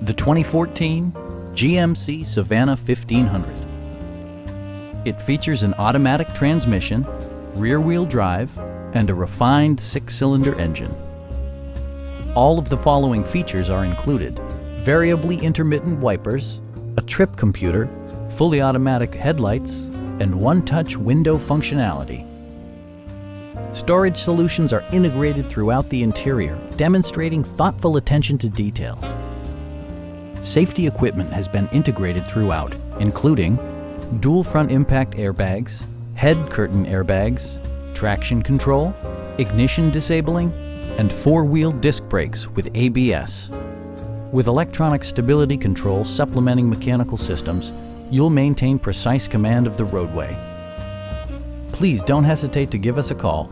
the 2014 GMC Savana 1500. It features an automatic transmission, rear-wheel drive, and a refined 6-cylinder engine. All of the following features are included: variably intermittent wipers, a trip computer, fully automatic headlights, and one-touch window functionality. Storage solutions are integrated throughout the interior, demonstrating thoughtful attention to detail. Safety equipment has been integrated throughout, including dual front impact airbags, head curtain airbags, traction control, ignition disabling, and 4-wheel disc brakes with ABS. With electronic stability control supplementing mechanical systems, you'll maintain precise command of the roadway. Please don't hesitate to give us a call.